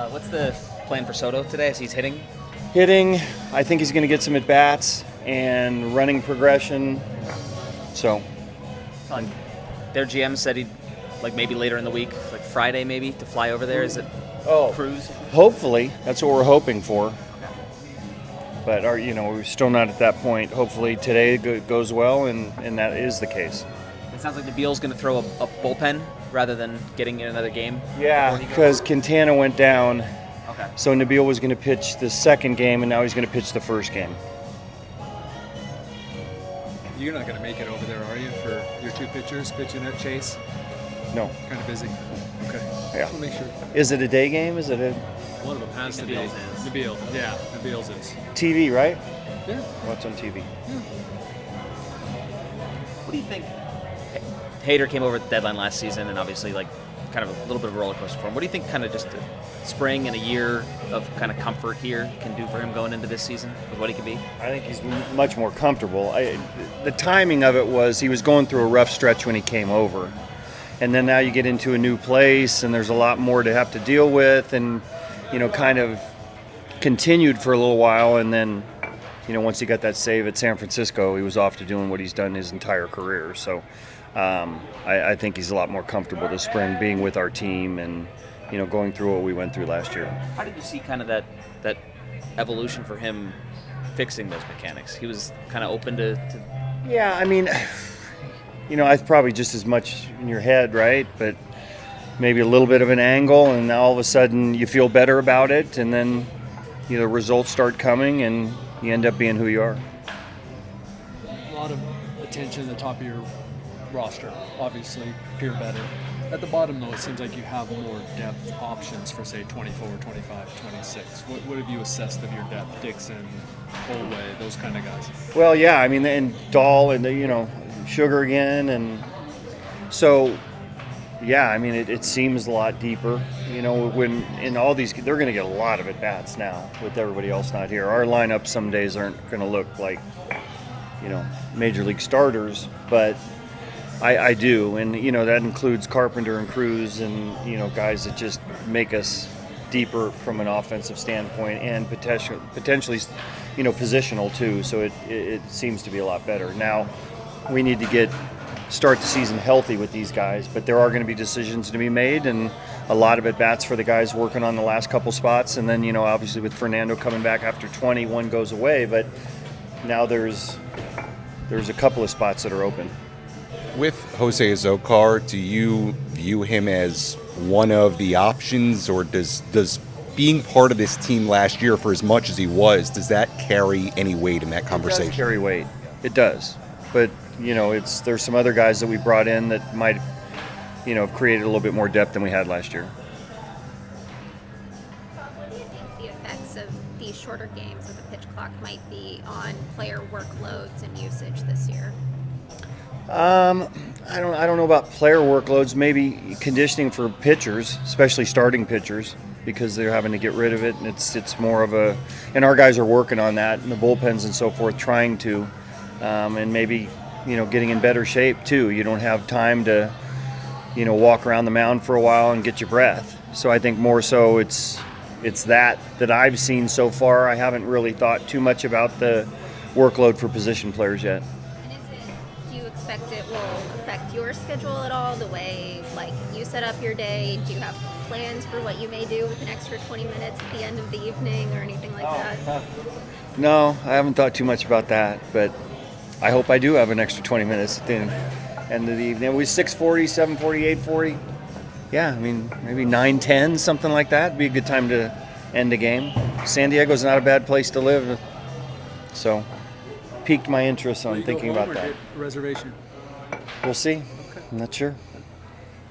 What's the plan for Soto today as he's hitting? Hitting, I think he's going to get some at-bats and running progression. So, Their GM said he'd, maybe later in the week, like Friday maybe, to fly over there. Is it cruise? Hopefully. That's what we're hoping for. But, we're still not at that point. Hopefully today goes well, and that is the case. It sounds like Nabil's going to throw a bullpen rather than getting in another game. Yeah, because Quintana went down. Okay. So Nabil was going to pitch the second game, and now he's going to pitch the first game. You're not going to make it over there, are you, for your two pitchers pitching at Chase? No. Kind of busy. Okay. Yeah. We'll make sure. Is it a day game? Is it a One of them has to be. Nabil's is. Nabil. Yeah, Nabil's is. TV, right? Yeah. What's on TV? What do you think? Hader came over at the deadline last season, and obviously, kind of a little bit of a roller coaster for him. What do you think kind of just a spring and a year of kind of comfort here can do for him going into this season with what he can be? I think he's much more comfortable. The timing of it was he was going through a rough stretch when he came over. And then now you get into a new place, and there's a lot more to have to deal with, and, kind of continued for a little while. And then, once he got that save at San Francisco, he was off to doing what he's done his entire career. So I think he's a lot more comfortable this spring being with our team and, going through what we went through last year. How did you see kind of that evolution for him fixing those mechanics? He was kind of open to... Yeah, I mean, I probably just as much in your head, right? But maybe a little bit of an angle, and all of a sudden you feel better about it, and then, results start coming, and you end up being who you are. A lot of attention at the top of your roster, obviously, appear better. At the bottom, though, it seems like you have more depth options for, say, 24, 25, 26. What have you assessed of your depth? Dixon, Olway, those kind of guys? Well, yeah, I mean, and Dahl and, Sugar again. And so, yeah, I mean, it seems a lot deeper. When in all these, they're going to get a lot of at-bats now with everybody else not here. Our lineups some days aren't going to look like, major league starters, but I do, and that includes Carpenter and Cruz, and guys that just make us deeper from an offensive standpoint, and potentially positional too. So it seems to be a lot better. Now we need to start the season healthy with these guys, but there are going to be decisions to be made, and a lot of at bats for the guys working on the last couple spots, and then obviously with Fernando coming back after 20, one goes away, but now there's a couple of spots that are open. With Jose Azocar, do you view him as one of the options, or does being part of this team last year for as much as he was, does that carry any weight in that conversation? It does carry weight. It does. But, there's some other guys that we brought in that might, have created a little bit more depth than we had last year. What do you think the effects of these shorter games with the pitch clock might be on player workloads and usage this year? I don't know about player workloads. Maybe conditioning for pitchers, especially starting pitchers, because they're having to get rid of it, and it's more of a. And our guys are working on that, and the bullpens and so forth, trying to, and maybe getting in better shape too. You don't have time to, walk around the mound for a while and get your breath. So I think more so it's that I've seen so far. I haven't really thought too much about the workload for position players yet. Do you expect it will affect your schedule at all, the way you set up your day? Do you have plans for what you may do with an extra 20 minutes at the end of the evening or anything like that? No, I haven't thought too much about that, but I hope I do have an extra 20 minutes at the end of the evening. It was 6:40, 7:40, 8:40. Yeah, I mean, maybe 9:10, something like that. Would be a good time to end the game. San Diego's not a bad place to live, so piqued my interest on thinking about that. Reservation. We'll see. I'm not sure.